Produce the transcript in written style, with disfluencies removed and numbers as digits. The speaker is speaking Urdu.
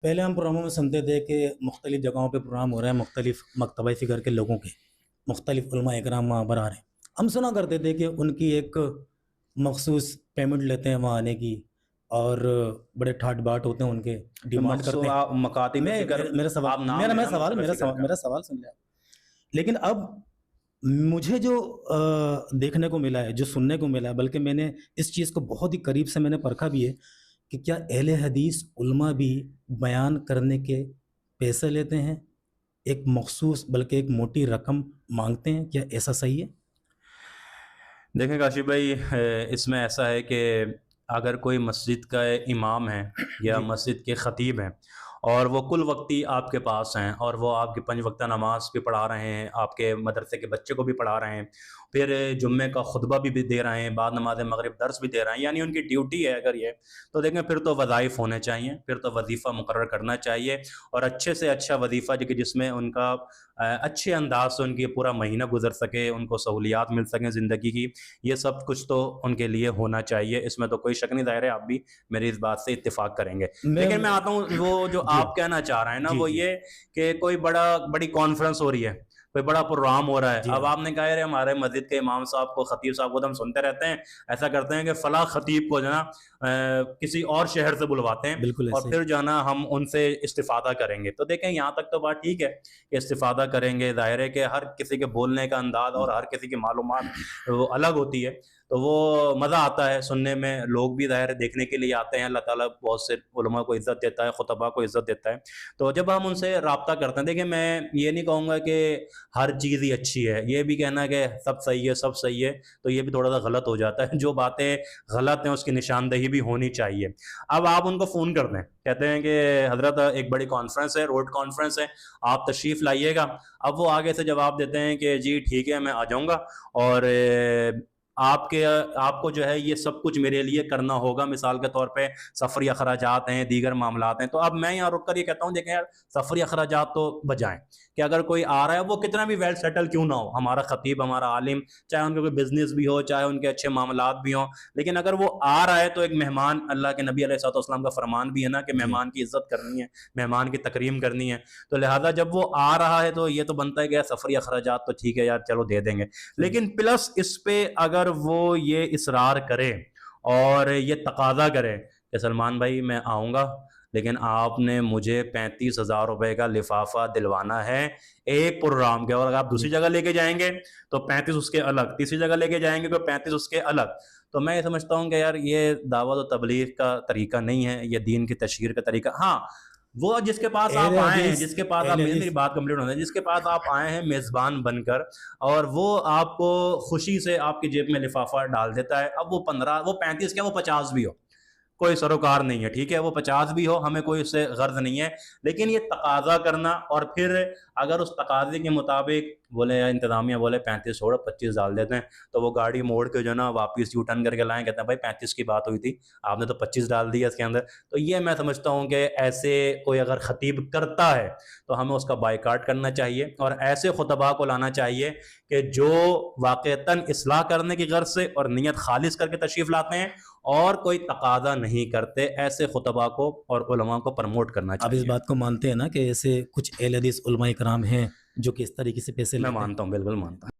پہلے ہم پروگراموں میں سنتے تھے کہ مختلف جگہوں پہ پروگرام ہو رہے ہیں، مختلف مکتبہ فکر کے لوگوں کے، مختلف علماء اکرام وہاں پر آ رہے ہیں. ہم سنا کرتے تھے کہ ان کی ایک مخصوص پیمنٹ لیتے ہیں وہاں آنے کی، اور بڑے ٹھاٹ باٹ ہوتے ہیں ان کے، ڈیمانڈ کرتے ہیں. آپ مکاتب فکر، میرا سوال آپ نام میرا ہے میں نا سوال مکتبہ میرا فکر سوال کا. میرا سوال سن لیا. لیکن اب مجھے جو دیکھنے کو ملا ہے، جو سننے کو ملا ہے، بلکہ میں نے اس چیز کو بہت ہی قریب سے میں نے پرکھا بھی ہے کہ کیا اہل حدیث علماء بھی بیان کرنے کے پیسے لیتے ہیں، ایک مخصوص بلکہ ایک موٹی رقم مانگتے ہیں؟ کیا ایسا صحیح ہے؟ دیکھیں کاشف بھائی، اس میں ایسا ہے کہ اگر کوئی مسجد کا امام ہے یا جی مسجد کے خطیب ہیں اور وہ کل وقتی آپ کے پاس ہیں اور وہ آپ کی 5 وقتہ نماز بھی پڑھا رہے ہیں، آپ کے مدرسے کے بچے کو بھی پڑھا رہے ہیں، پھر جمعے کا خطبہ بھی دے رہے ہیں، بعد نماز مغرب درس بھی دے رہے ہیں، یعنی ان کی ڈیوٹی ہے اگر یہ، تو دیکھیں پھر تو وظائف ہونے چاہیے، پھر تو وظیفہ مقرر کرنا چاہیے، اور اچھے سے اچھا وظیفہ جو کہ جس میں ان کا اچھے انداز سے ان کی پورا مہینہ گزر سکے، ان کو سہولیات مل سکیں زندگی کی، یہ سب کچھ تو ان کے لیے ہونا چاہیے. اس میں تو کوئی شک نہیں، ظاہر ہے آپ بھی میری اس بات سے اتفاق کریں گے. لیکن میں آتا ہوں، وہ جو جی آپ کہنا چاہ رہے ہیں نا، جی وہ جی یہ کہ کوئی بڑی کانفرنس ہو رہی ہے، کوئی بڑا پروگرام ہو رہا ہے. جی اب ہاں، آپ نے کہا یار ہمارے مسجد کے امام صاحب کو، خطیب صاحب کو تو ہم سنتے رہتے ہیں، ایسا کرتے ہیں کہ فلاں خطیب کو جو ہے نا کسی اور شہر سے بلواتے ہیں بالکل اور ایسے ہی. پھر جو ہے نا ہم ان سے استفادہ کریں گے. تو دیکھیں یہاں تک تو بات ٹھیک ہے کہ استفادہ کریں گے، ظاہر ہے کہ ہر کسی کے بولنے کا انداز اور ہر کسی کی معلومات وہ الگ ہوتی ہے، تو وہ مزہ آتا ہے سننے میں، لوگ بھی ظاہر دیکھنے کے لیے آتے ہیں. اللہ تعالیٰ بہت سے علماء کو عزت دیتا ہے، خطباء کو عزت دیتا ہے. تو جب ہم ان سے رابطہ کرتے ہیں، دیکھیں میں یہ نہیں کہوں گا کہ ہر چیز ہی اچھی ہے، یہ بھی کہنا کہ سب صحیح ہے سب صحیح ہے تو یہ بھی تھوڑا سا غلط ہو جاتا ہے. جو باتیں غلط ہیں اس کی نشاندہی بھی ہونی چاہیے. اب آپ ان کو فون کر دیں، کہتے ہیں کہ حضرت ایک بڑی کانفرنس ہے، روڈ کانفرنس ہے، آپ تشریف لائیے گا. اب وہ آگے سے جواب دیتے ہیں کہ جی ٹھیک ہے میں آ جاؤں گا، اور آپ کو جو ہے یہ سب کچھ میرے لیے کرنا ہوگا، مثال کے طور پہ سفری اخراجات ہیں، دیگر معاملات ہیں. تو اب میں یہاں رک کر یہ کہتا ہوں دیکھیں یار، سفری اخراجات تو بجائیں کہ اگر کوئی آ رہا ہے وہ کتنا بھی ویل سیٹل کیوں نہ ہو، ہمارا خطیب، ہمارا عالم، چاہے ان کا کوئی بزنس بھی ہو، چاہے ان کے اچھے معاملات بھی ہوں، لیکن اگر وہ آ رہا ہے تو ایک مہمان، اللہ کے نبی علیہ الصلوۃ والسلام کا فرمان بھی ہے نا کہ جی مہمان کی عزت کرنی ہے، مہمان کی تکریم کرنی ہے. تو لہٰذا جب وہ آ رہا ہے تو یہ تو بنتا ہے کہ سفری اخراجات تو ٹھیک ہے یار چلو دے دیں گے. لیکن پلس اس پہ اگر وہ یہ اصرار کرے اور یہ تقاضا کرے کہ سلمان بھائی میں آؤں گا لیکن آپ نے مجھے 35,000 روپے کا لفافہ دلوانا ہے ایک پروگرام کے، اور اگر آپ دوسری جگہ لے کے جائیں گے تو 35 اس کے الگ، تیسری جگہ لے کے جائیں گے تو 35 اس کے الگ. تو میں یہ سمجھتا ہوں کہ یار یہ دعوت و تبلیغ کا طریقہ نہیں ہے، یہ دین کی تشہیر کا طریقہ. ہاں وہ جس کے پاس اہل آپ آئے ہیں، حدیث جس کے پاس آپ، اہل میری حدیث بات کمپلیٹ ہونا ہے، جس کے پاس آپ آئے ہیں میزبان بن کر، اور وہ آپ کو خوشی سے آپ کی جیب میں لفافہ ڈال دیتا ہے. اب وہ 15، وہ 35 کیا، وہ 50 بھی ہو، کوئی سروکار نہیں ہے، ٹھیک ہے، وہ 50 بھی ہو، ہمیں کوئی اس سے غرض نہیں ہے. لیکن یہ تقاضا کرنا، اور پھر اگر اس تقاضے کے مطابق بولے یا انتظامیہ بولے 35 چھوڑو 25 ڈال دیتے ہیں، تو وہ گاڑی موڑ کے جو ہے نا واپس یو ٹرن کر کے لائیں، کہتے ہیں بھائی 35 کی بات ہوئی تھی، آپ نے تو 25 ڈال دیا اس کے اندر. تو یہ میں سمجھتا ہوں کہ ایسے کوئی اگر خطیب کرتا ہے تو ہمیں اس کا بائیکاٹ کرنا چاہیے، اور ایسے خطباء کو لانا چاہیے کہ جو واقعتاً اصلاح کرنے کی غرض سے اور نیت خالص کر کے تشریف لاتے ہیں اور کوئی تقاضا نہیں کرتے. ایسے خطباء کو اور علماء کو پروموٹ کرنا آپ اس چاہیے. بات کو مانتے ہیں نا کہ ایسے کچھ اہل حدیث علماء کرام ہیں جو کہ اس طریقے سے پیسے میں لیتے ہیں؟ مانتا ہوں، بالکل مانتا ہوں.